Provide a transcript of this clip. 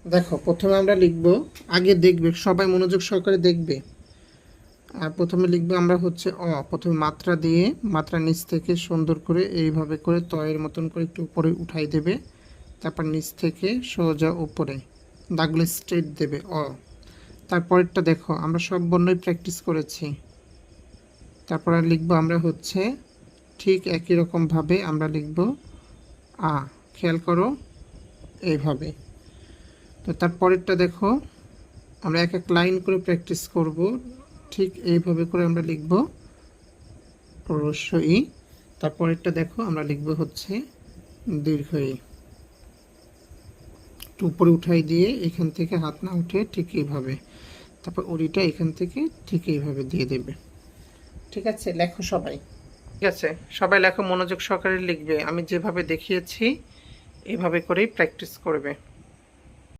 দেখো প্রথমে আমরা লিখব, আগে দেখবে সবাই মনোযোগ সহকারে দেখবে। আর প্রথমে লিখবো আমরা হচ্ছে প্রথমে মাত্রা দিয়ে মাত্রা নিচ থেকে সুন্দর করে এইভাবে করে তয়ের মতন করে একটু উপরে উঠাই দেবে। তারপর নিচ থেকে সোজা উপরে দাগগুলো স্ট্রেট দেবে তারপরেরটা দেখো আমরা সব বর্ণই প্র্যাকটিস করেছি। তারপর আর লিখবো আমরা হচ্ছে ঠিক একই রকমভাবে আমরা লিখব খেয়াল করো এইভাবে। তো তারপরেরটা দেখো আমরা এক এক লাইন করে প্র্যাকটিস করব, ঠিক এইভাবে করে আমরা লিখব হ্রস্ব ই। তারপরেরটা দেখো আমরা লিখব হচ্ছে দীর্ঘ ই। উপরে উঠাই দিয়ে এখান থেকে হাত না উঠে ঠিক এইভাবে, তারপর উড়িটা এখান থেকে ঠিক এইভাবে দিয়ে দেবে। ঠিক আছে, লেখো সবাই। ঠিক আছে, সবাই লেখো, মনোযোগ সহকারে লিখবে। আমি যেভাবে দেখিয়েছি এইভাবে করেই প্র্যাকটিস করবে।